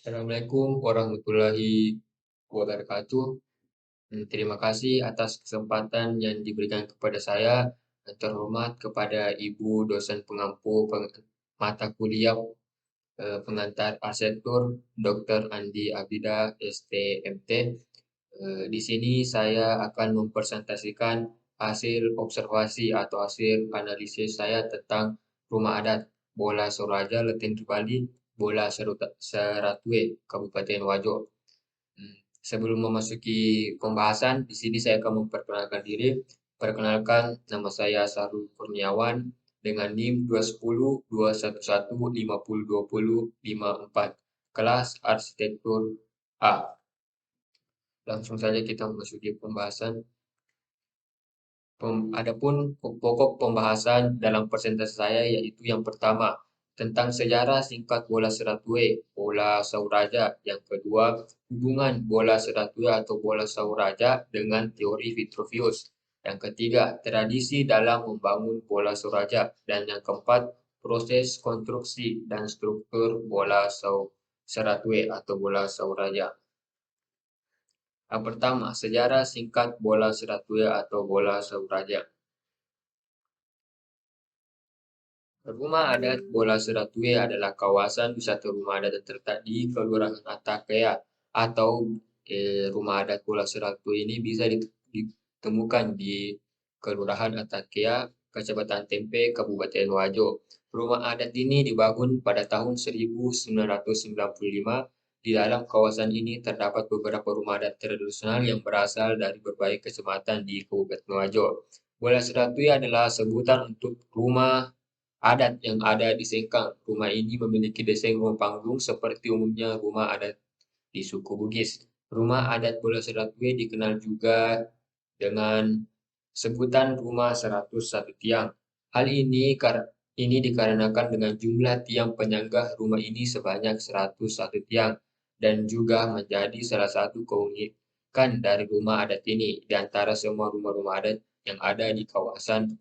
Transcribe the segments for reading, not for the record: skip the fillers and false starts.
Assalamualaikum warahmatullahi wabarakatuh. Terima kasih atas kesempatan yang diberikan kepada saya. Yang terhormat kepada Ibu dosen pengampu mata kuliah pengantar arsitektur Dr. Andi Abida STMT. Di sini saya akan mempresentasikan hasil observasi atau hasil analisis saya tentang rumah adat Bola Soraja, Leten Bali, Bola Seratue, Kabupaten Wajo. Sebelum memasuki pembahasan, di sini saya akan memperkenalkan diri. Perkenalkan, nama saya Sarul Kurniawan dengan NIM 210 211 50 20 54. Kelas Arsitektur A. Langsung saja kita memasuki pembahasan. Adapun pokok pembahasan dalam presentasi saya yaitu yang pertama tentang sejarah singkat bola seratue, bola Sauraja. Yang kedua, hubungan bola seratue atau bola Sauraja dengan teori Vitruvius. Yang ketiga, tradisi dalam membangun bola Sauraja. Dan yang keempat, proses konstruksi dan struktur bola seratue atau bola Sauraja. Yang pertama, sejarah singkat bola seratue atau bola Sauraja. Rumah adat Bola Seratue adalah kawasan wisata rumah adat yang terletak di Kelurahan Atakea atau rumah adat Bola Seratue ini bisa ditemukan di Kelurahan Atakea, Kecamatan Tempe, Kabupaten Wajo. Rumah adat ini dibangun pada tahun 1995. Di dalam kawasan ini terdapat beberapa rumah adat tradisional yang berasal dari berbagai kecamatan di Kabupaten Wajo. Bola Seratue adalah sebutan untuk rumah adat yang ada di Sengkang. Rumah ini memiliki desain rumah panggung seperti umumnya rumah adat di suku Bugis. Rumah adat Bola Seratue dikenal juga dengan sebutan rumah 101 tiang. Hal ini dikarenakan dengan jumlah tiang penyangga rumah ini sebanyak 101 tiang dan juga menjadi salah satu keunikan dari rumah adat ini di antara semua rumah-rumah adat yang ada di kawasan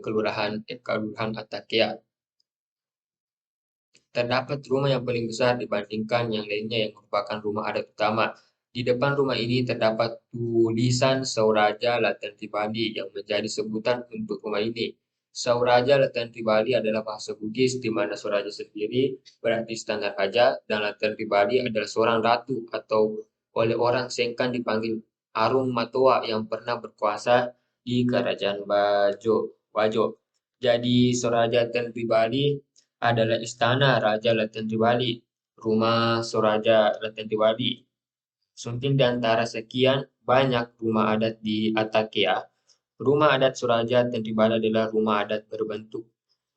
Kelurahan Atakea. Terdapat rumah yang paling besar dibandingkan yang lainnya yang merupakan rumah adat utama. Di depan rumah ini terdapat tulisan Sauraja Latihan Bali yang menjadi sebutan untuk rumah ini. Sauraja Latihan Bali adalah bahasa Bugis di mana Sauraja sendiri berarti standar raja dan Latihan Bali adalah seorang ratu atau oleh orang Sengkan dipanggil Arum Matoa yang pernah berkuasa di Kerajaan Wajo. Jadi Sauraja Latihan Bali adalah Istana Raja Latihan Bali, Rumah Soraja Latihan Bali. Mungkin di antara sekian banyak rumah adat di Atakea, rumah adat Soraja Latihan Bali adalah rumah adat berbentuk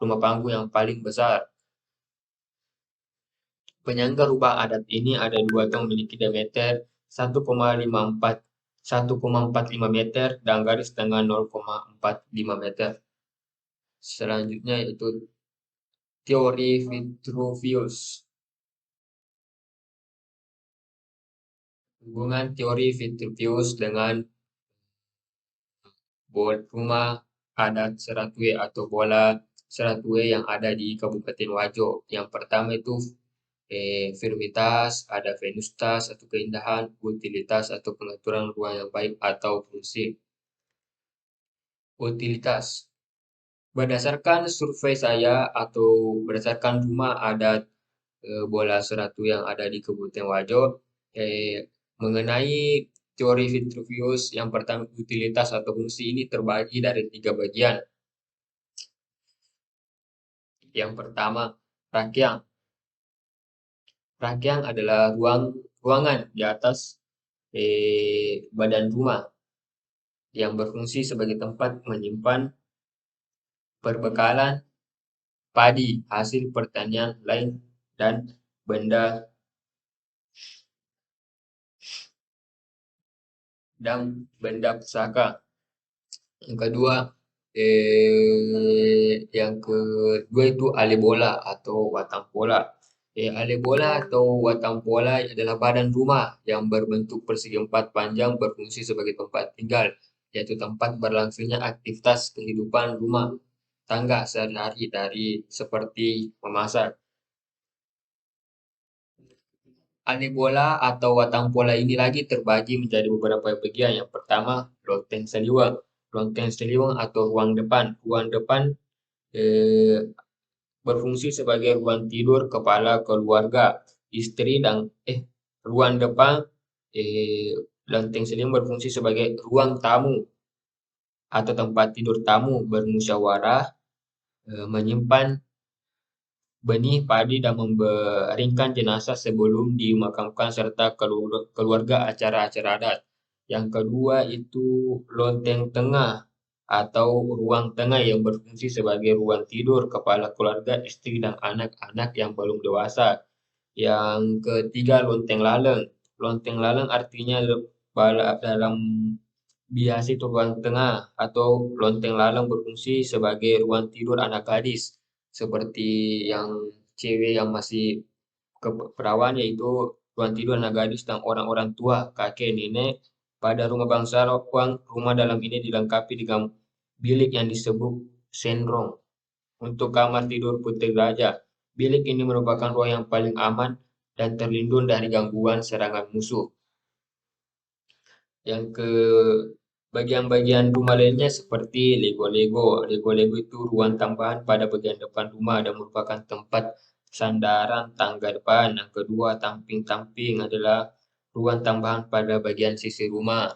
rumah panggung yang paling besar. Penyangga rumah adat ini ada dua yang memiliki diameter 1,45 meter dan garis tengah 0,45 meter. Selanjutnya yaitu teori Vitruvius. Hubungan teori Vitruvius dengan rumah adat Seratue atau bola Seratue yang ada di Kabupaten Wajo. Yang pertama itu firmitas, ada venustas atau keindahan, utilitas atau pengaturan ruang yang baik atau fungsi. Utilitas. Berdasarkan survei saya atau berdasarkan rumah adat bola Seratue yang ada di Kabupaten Wajo, mengenai teori Vitruvius, yang pertama utilitas atau fungsi ini terbagi dari 3 bagian. Yang pertama, rakyang. Rakyang adalah ruangan di atas badan rumah yang berfungsi sebagai tempat menyimpan perbekalan padi, hasil pertanian lain dan benda pusaka. Yang kedua itu alebola atau watang pola. Alebola atau watang pola adalah badan rumah yang berbentuk persegi empat panjang berfungsi sebagai tempat tinggal, yaitu tempat berlangsungnya aktivitas kehidupan rumah tangga sehari-hari dari seperti memasak. Aneh bola atau watang pola ini lagi terbagi menjadi beberapa bagian. Yang pertama, loteng seliwang. Loteng seliwang atau ruang depan. Ruang depan eh, berfungsi sebagai ruang tidur kepala keluarga, istri dan ruang depan loteng seliwang berfungsi sebagai ruang tamu atau tempat tidur tamu bermusyawarah, menyimpan benih padi dan membaringkan jenazah sebelum dimakamkan serta keluarga acara-acara adat. Yang kedua itu lonteng tengah atau ruang tengah yang berfungsi sebagai ruang tidur kepala keluarga, istri dan anak-anak yang belum dewasa. Yang ketiga lonteng laleng. Lonteng laleng artinya dalam biasa itu ruang tengah atau lonteng laleng berfungsi sebagai ruang tidur anak gadis seperti yang cewek yang masih keperawan yaitu ruang tidur anak gadis dan orang-orang tua, kakek, nenek. Pada rumah bangsa Rokwang, rumah dalam ini dilengkapi dengan bilik yang disebut sendrong untuk kamar tidur putri raja. Bilik ini merupakan ruang yang paling aman dan terlindung dari gangguan serangan musuh. Yang ke bagian-bagian rumah lainnya seperti Lego-Lego. Lego-Lego itu ruang tambahan pada bagian depan rumah dan merupakan tempat sandaran tangga depan. Yang kedua, tamping-tamping adalah ruang tambahan pada bagian sisi rumah.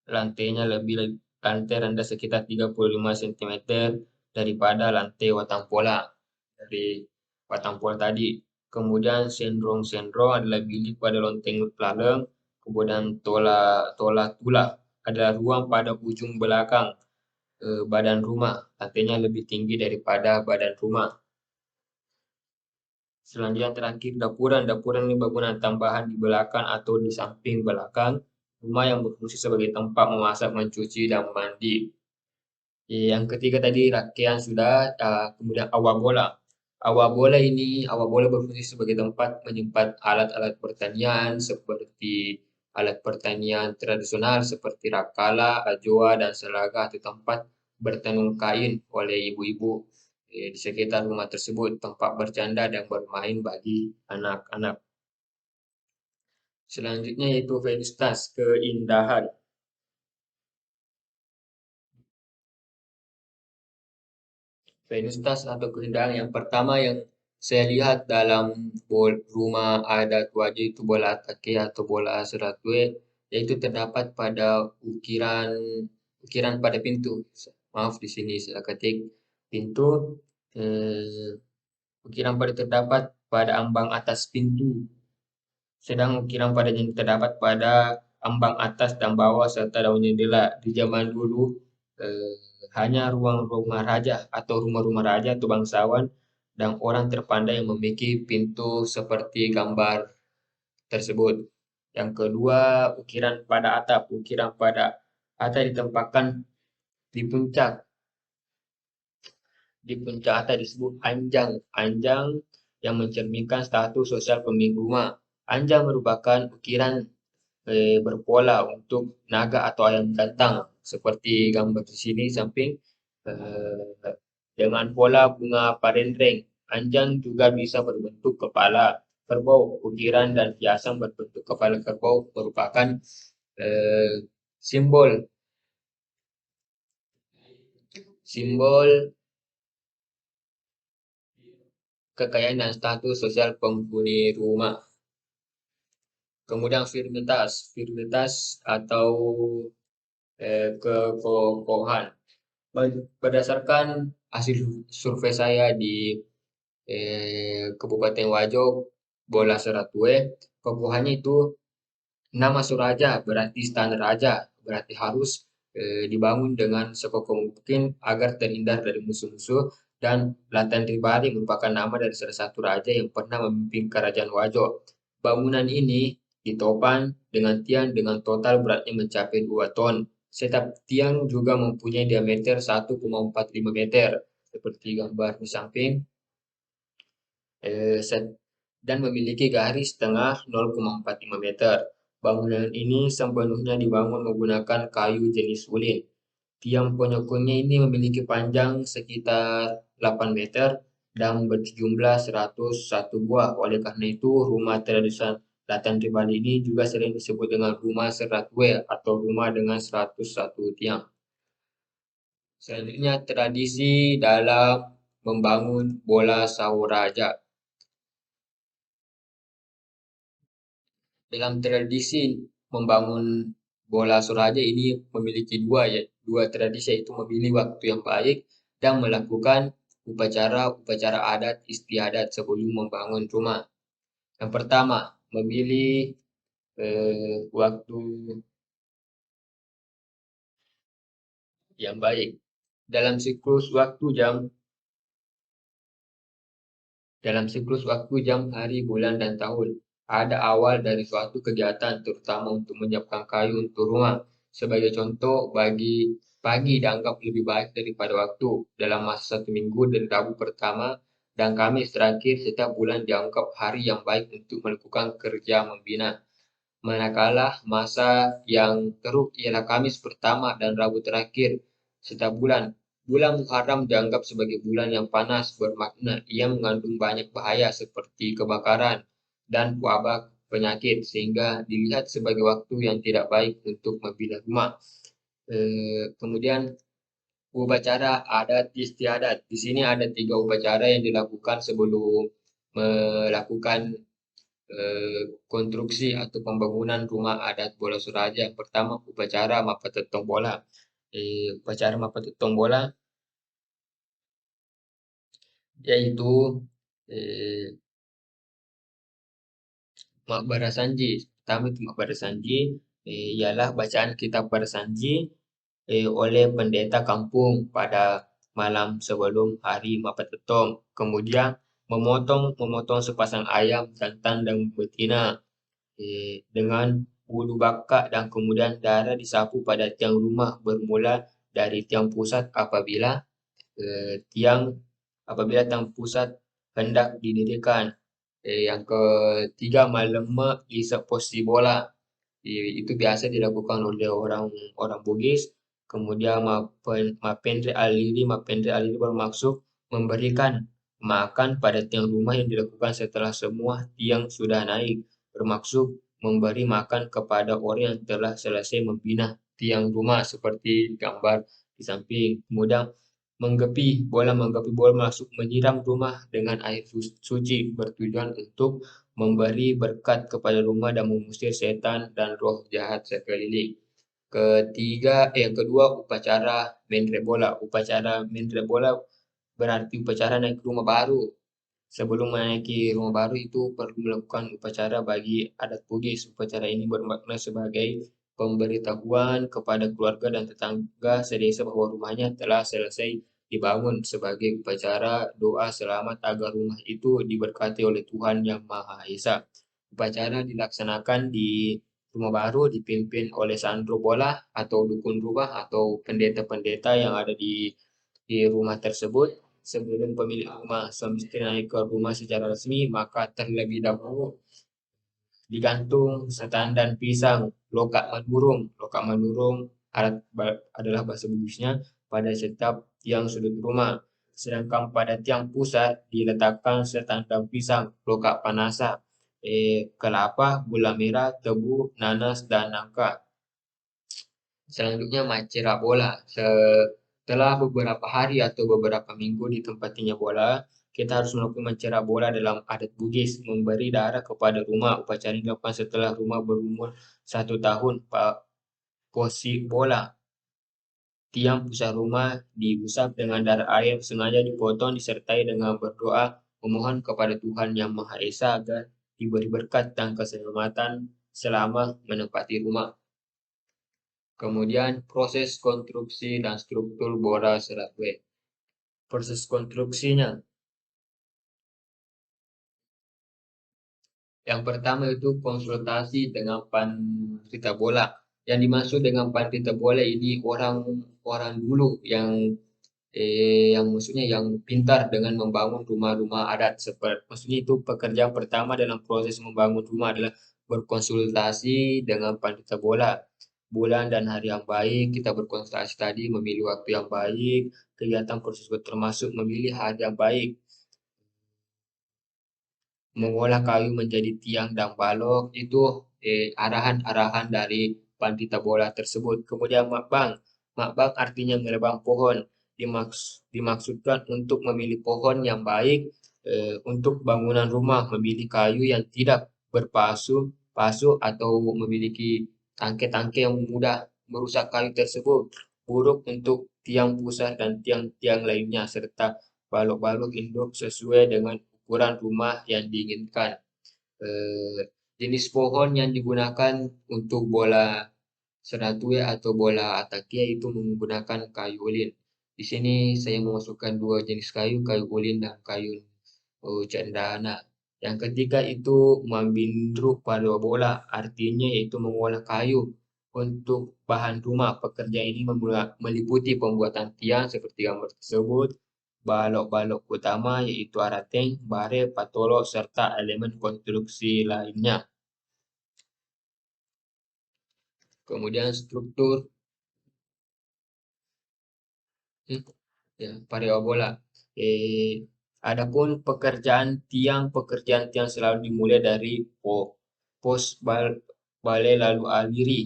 Lantainya lantai rendah sekitar 35 cm daripada lantai watang pola dari watang pola tadi. Kemudian sendrong-sendrong adalah bilik pada lonteng laleng. Kemudian tola tula adalah ruang pada ujung belakang badan rumah. Lantainya lebih tinggi daripada badan rumah. Selanjutnya terakhir dapuran. Dapuran ini bangunan tambahan di belakang atau di samping belakang rumah yang berfungsi sebagai tempat memasak, mencuci, dan mandi. Yang ketiga tadi rakean sudah, kemudian awak bola. Awak bola berfungsi sebagai tempat menyimpan alat-alat pertanian seperti alat pertanian tradisional seperti rakala, ajoa, dan selaga atau tempat bertenun kain oleh ibu-ibu di sekitar rumah tersebut, tempat bercanda dan bermain bagi anak-anak. Selanjutnya yaitu Venustas, keindahan. Venustas atau keindahan yang pertama yang saya lihat dalam rumah adat wajib itu bola atake atau bola seratwe, yaitu terdapat pada ukiran ukiran pada pintu. Maaf di sini saya ketik pintu. Eh, Ukiran pada terdapat pada ambang atas pintu, sedang ukiran pada yang terdapat pada ambang atas dan bawah serta daun jendela. Di zaman dulu eh, hanya ruang rumah raja atau rumah-rumah raja atau bangsawan dan orang terpandai yang memiliki pintu seperti gambar tersebut. Yang kedua, ukiran pada atap. Ukiran pada atap ditempatkan di puncak. Di puncak atas disebut anjang. Anjang yang mencerminkan status sosial pemilik rumah. Anjang merupakan ukiran berpola untuk naga atau ayam jantan seperti gambar di sini samping dengan pola bunga parendreng. Anjang juga bisa berbentuk kepala kerbau. Ukiran dan hiasan berbentuk kepala kerbau merupakan eh, simbol simbol kekayaan dan status sosial penghuni rumah. Kemudian firmitas atau kekokohan. Berdasarkan hasil survei saya di Kabupaten Wajo, Bola Seratue, kokohannya itu nama Suraja berarti istana raja, berarti harus dibangun dengan sekokoh mungkin agar terhindar dari musuh-musuh dan Latan Ribari merupakan nama dari salah satu raja yang pernah memimpin kerajaan Wajo. Bangunan ini ditopang dengan tiang dengan total beratnya mencapai 2 ton. Setiap tiang juga mempunyai diameter 1,45 meter seperti gambar di samping dan memiliki garis tengah 0,45 meter. Bangunan ini sepenuhnya dibangun menggunakan kayu jenis ulin. Tiang penyokongnya ini memiliki panjang sekitar 8 meter dan berjumlah 101 buah. Oleh karena itu, rumah tradisi Latan di Bali ini juga sering disebut dengan rumah seratwe atau rumah dengan 101 tiang. Selanjutnya, tradisi dalam membangun bola Sauraja. Dalam tradisi membangun bola Suraja ini memiliki dua tradisi, yaitu memilih waktu yang baik dan melakukan upacara-upacara adat istiadat sebelum membangun rumah. Yang pertama, memilih waktu yang baik. Dalam siklus waktu jam Dalam siklus waktu jam, hari, bulan, dan tahun, ada awal dari suatu kegiatan, terutama untuk menyiapkan kayu untuk rumah. Sebagai contoh, bagi pagi dianggap lebih baik daripada waktu. Dalam masa 1 minggu dari Rabu pertama dan Kamis terakhir setiap bulan dianggap hari yang baik untuk melakukan kerja membina. Manakala masa yang teruk ialah Kamis pertama dan Rabu terakhir setiap bulan. Bulan Muharram dianggap sebagai bulan yang panas, bermakna ia mengandung banyak bahaya seperti kebakaran dan wabak penyakit, sehingga dilihat sebagai waktu yang tidak baik untuk membina rumah. Kemudian upacara adat istiadat. Di sini ada 3 upacara yang dilakukan sebelum melakukan konstruksi atau pembangunan rumah adat bola Suraja. Yang pertama, upacara Mapatetong Bola. Upacara Mapatetong Bola yaitu eh, Makbara Sanji. Pertama itu Makbara Sanji, ialah bacaan kitab Barasanji oleh pendeta kampung pada malam sebelum hari Mapatetong. Kemudian memotong sepasang ayam jantan dan betina dengan bulu bakak dan kemudian darah disapu pada tiang rumah bermula dari tiang pusat tiang tiang pusat hendak didirikan. Yang ketiga, melemak isap posti bola. Itu biasa dilakukan oleh orang orang Bugis. Kemudian Mapendre Aliri bermaksud memberikan makan pada tiang rumah yang dilakukan setelah semua tiang sudah naik. Bermaksud memberi makan kepada orang yang telah selesai membina tiang rumah seperti gambar di samping. Kemudian menggepi bola masuk menyiram rumah dengan air suci bertujuan untuk memberi berkat kepada rumah dan mengusir setan dan roh jahat sekeliling. Yang kedua, upacara mendre bola. Upacara mendre bola berarti upacara naik rumah baru. Sebelum menaiki rumah baru itu perlu melakukan upacara bagi adat Bugis. Upacara ini bermakna sebagai pemberitahuan kepada keluarga dan tetangga sedesa bahwa rumahnya telah selesai dibangun sebagai upacara doa selamat agar rumah itu diberkati oleh Tuhan Yang Maha Esa. Upacara dilaksanakan di rumah baru dipimpin oleh Sandro Bola atau dukun rumah atau pendeta-pendeta yang ada di rumah tersebut. Sebelum pemilik rumah semestinya naik ke rumah secara resmi, maka terlebih dahulu digantung setan dan pisang, lokak manurung. Lokak manurung adalah bahasa Bugisnya pada setiap tiang sudut rumah. Sedangkan pada tiang pusat diletakkan setan dan pisang, lokak panasa, kelapa, gula merah, tebu, nanas, dan nangka. Selanjutnya macera bola. Setelah beberapa hari atau beberapa minggu ditempatinya bola, kita harus melakukan mencera bola dalam adat Bugis, memberi darah kepada rumah. Upacara ini dilakukan setelah rumah berumur 1 tahun. Posi bola. Tiang pusat rumah diusap dengan darah air, sengaja dipotong disertai dengan berdoa memohon kepada Tuhan Yang Maha Esa agar diberi berkat dan keselamatan selama menempati rumah. Kemudian proses konstruksi dan struktur bola seratwe. Proses konstruksinya. Yang pertama itu konsultasi dengan pandita bola. Yang dimaksud dengan pandita bola ini orang dulu yang maksudnya yang pintar dengan membangun rumah-rumah adat. Maksudnya itu pekerjaan pertama dalam proses membangun rumah adalah berkonsultasi dengan pandita bola. Bulan dan hari yang baik, kita berkonsultasi tadi, memilih waktu yang baik, kegiatan proses termasuk memilih hari yang baik. mengolah kayu menjadi tiang dan balok itu arahan-arahan dari pandita bola tersebut. Kemudian makbang. Makbang artinya menebang pohon. Dimaksudkan untuk memilih pohon yang baik untuk bangunan rumah, memilih kayu yang tidak pasu atau memiliki tangkai-tangkai yang mudah merusak kayu tersebut. Buruk untuk tiang pusat dan tiang-tiang lainnya serta balok-balok induk sesuai dengan ukuran rumah yang diinginkan. Eh, Jenis pohon yang digunakan untuk bola seratue atau bola atakia itu menggunakan kayu ulin. Di sini saya memasukkan dua jenis kayu, kayu ulin dan kayu cendana. Yang ketiga itu membindruk pada bola, artinya yaitu mengolah kayu untuk bahan rumah. Pekerjaan ini meliputi pembuatan tiang seperti gambar tersebut, balok-balok utama yaitu arateng, bare, patolo, serta elemen konstruksi lainnya. Kemudian struktur ya, parabola. Adapun pekerjaan tiang selalu dimulai dari pos balai lalu aliri,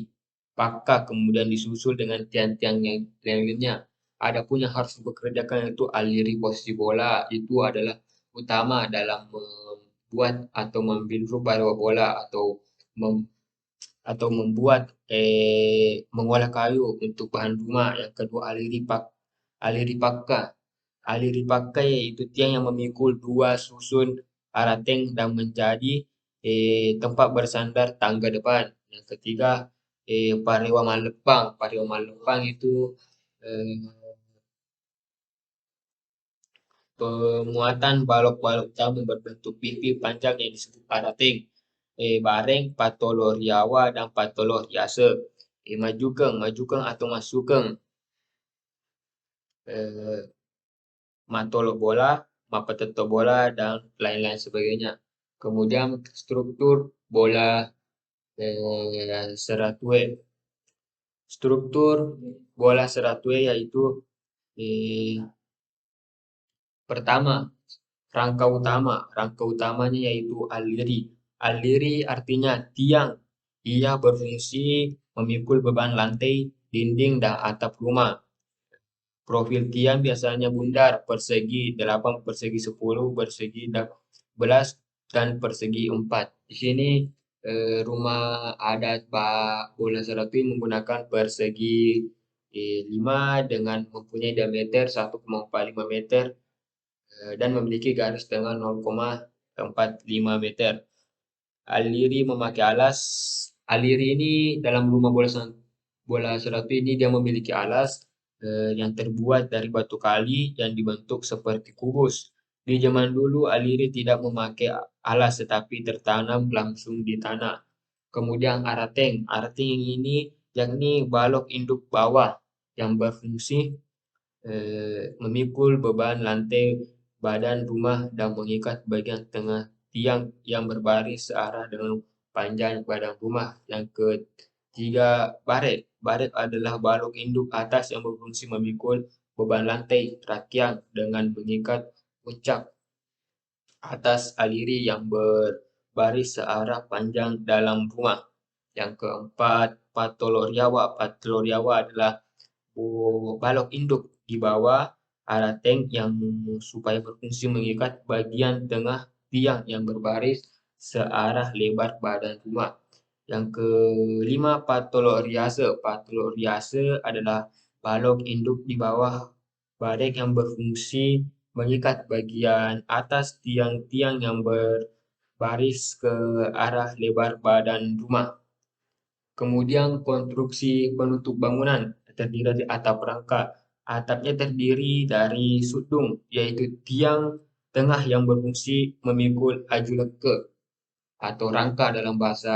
paka, kemudian disusul dengan tiang-tiang yang lainnya. Adapun yang harus dipekerjakan itu aliri posisi bola itu adalah utama dalam membuat atau membinru bola mem- atau membuat mengolah kayu untuk bahan rumah. Yang kedua aliri pakka. Aliri pakka yaitu tiang yang memikul dua susun arateng dan menjadi tempat bersandar tangga depan. Yang ketiga parewa malepang. Parewa malepang itu eh, pemuatan balok-balok utama berbentuk pipi panjang yang disebut arateng. Bareng, patoloriawa, dan patoloriase. Majukeng atau masukeng. Eh, Matolok bola, mapeteto bola, dan lain-lain sebagainya. Kemudian struktur bola seratue. Struktur bola seratue yaitu eh, pertama, rangka utama. Rangka utamanya yaitu aliri. Aliri artinya tiang. Ia berfungsi memikul beban lantai, dinding, dan atap rumah. Profil tiang biasanya bundar, persegi 8, persegi 10, persegi 11, dan persegi 4. Di sini rumah adat Pak Bola Serapi menggunakan persegi 5 dengan mempunyai diameter 1,45 meter dan memiliki garis dengan 0,45 meter. Aliri memakai alas. Aliri ini dalam rumah bola Serapi ini dia memiliki alas yang terbuat dari batu kali yang dibentuk seperti kubus. Di zaman dulu Aliri tidak memakai alas tetapi tertanam langsung di tanah. Kemudian arateng. Arateng yang ini yakni balok induk bawah yang berfungsi memikul beban lantai badan rumah dan mengikat bagian tengah tiang yang berbaris searah dengan panjang badan rumah. Yang ketiga, baret. Baret adalah balok induk atas yang berfungsi memikul beban lantai rakyat dengan mengikat puncak atas aliri yang berbaris searah panjang dalam rumah. Yang keempat, patoloriawa. Patoloriawa adalah balok induk di bawah arateng yang supaya berfungsi mengikat bagian tengah tiang yang berbaris searah lebar badan rumah. Yang kelima, patoloriase. Patoloriase adalah balok induk di bawah badek yang berfungsi mengikat bagian atas tiang-tiang yang berbaris ke arah lebar badan rumah. Kemudian konstruksi penutup bangunan terdiri dari atap rangka. Atapnya terdiri dari sudung, yaitu tiang tengah yang berfungsi memikul ajuleke atau rangka dalam bahasa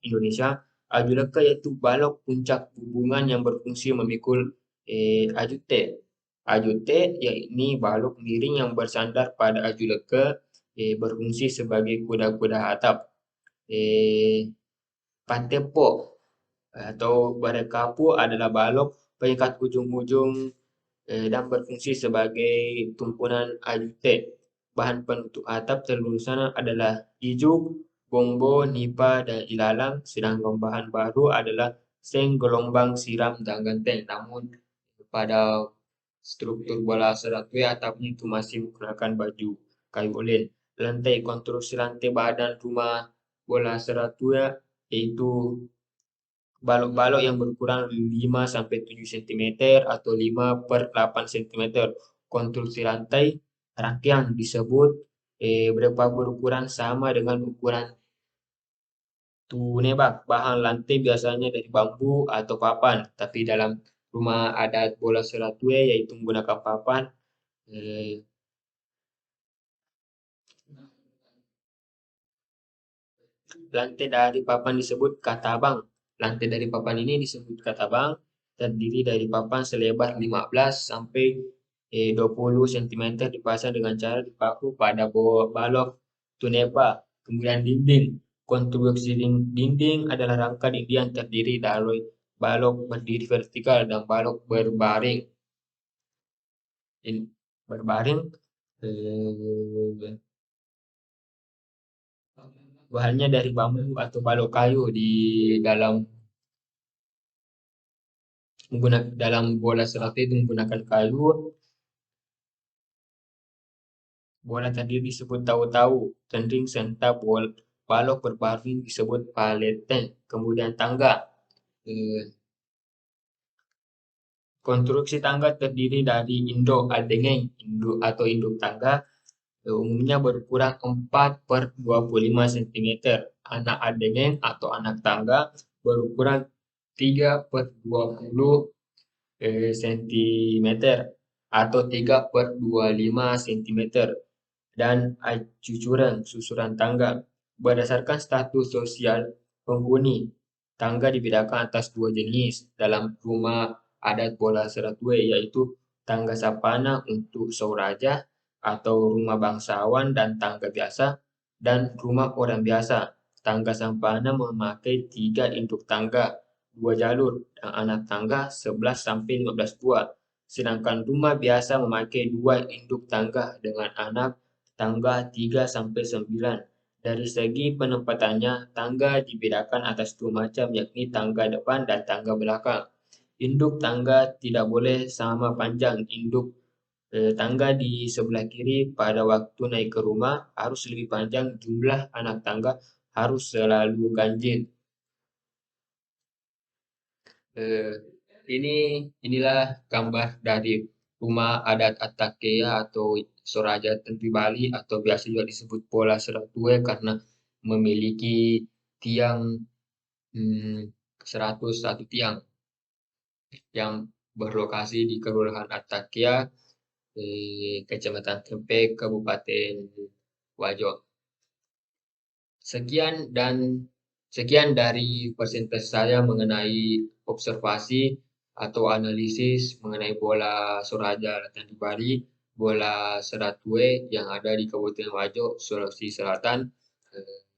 Indonesia. Ajuleke yaitu balok puncak hubungan yang berfungsi memikul ajute. Ajute yakni balok miring yang bersandar pada ajuleke berfungsi sebagai kuda-kuda atap. Eh, Pantepo atau barekapu adalah balok pengikat ujung-ujung dan berfungsi sebagai tumpunan ajute. Bahan penutup atap terusan adalah ijuk, bombo, nipa, dan ilalang, sedangkan bahan baru adalah seng, gelombang, siram, dan genteng. Namun pada struktur bola seratwe atapnya itu masih menggunakan baju kayu ulen. Lantai konstruksi lantai badan rumah bola seratwe yaitu balok-balok yang berukuran 5 sampai 7 cm atau 5 per 8 cm. Konstruksi lantai rangkaian disebut berukuran sama dengan ukuran tunebak. Bahan lantai biasanya dari bambu atau papan, tapi dalam rumah adat bola seratwe yaitu menggunakan papan. eh, Lantai dari papan disebut katabang. Lantai dari papan ini disebut katabang, terdiri dari papan selebar 15 sampai 20 cm dipasang dengan cara dipaku pada balok tuneba. Kemudian dinding. Konstruksi dinding adalah rangka dinding yang terdiri dari balok berdiri vertikal dan balok berbaring. Berbaring bahannya dari bambu atau balok kayu di dalam dalam bola serat itu menggunakan kayu. Bola tadi disebut tahu-tahu, tending serta balok berbaring disebut paleten. Kemudian tangga. Eh, Konstruksi tangga terdiri dari induk aldengeng, induk atau induk tangga umumnya berukuran 4 per 25 cm. Anak aldengeng atau anak tangga berukuran 3 per 20 cm atau 3 per 25 cm. Dan cucuran susuran tangga. Berdasarkan status sosial penghuni, tangga dibedakan atas dua jenis dalam rumah adat bola seratwe, yaitu tangga sapana untuk Sauraja atau rumah bangsawan dan tangga biasa, dan rumah orang biasa. Tangga sapana memakai 3 induk tangga, 2 jalur, dan anak tangga 11 sampai 15 buah. Sedangkan rumah biasa memakai 2 induk tangga dengan anak tangga 3 sampai 9. Dari segi penempatannya, tangga dibedakan atas dua macam, yakni tangga depan dan tangga belakang. Induk tangga tidak boleh sama panjang. Induk tangga di sebelah kiri pada waktu naik ke rumah harus lebih panjang. Jumlah anak tangga harus selalu ganjil. Eh, inilah gambar dari rumah adat Atakea atau Soraja Tempi Bali atau biasa juga disebut Pola Seratue karena memiliki tiang 101 tiang yang berlokasi di Kelurahan Atakea, Kecamatan Tempe, Kabupaten Wajo. Sekian dan sekian dari presentasi saya mengenai observasi atau analisis mengenai bola Soraja Latihan di Bali, bola Seratwe yang ada di Kabupaten Wajo, Sulawesi Selatan.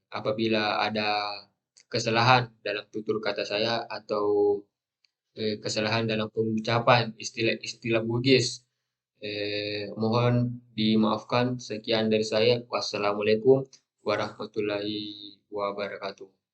Apabila ada kesalahan dalam tutur kata saya atau kesalahan dalam pengucapan istilah-istilah Bugis, mohon dimaafkan. Sekian dari saya. Wassalamualaikum warahmatullahi wabarakatuh.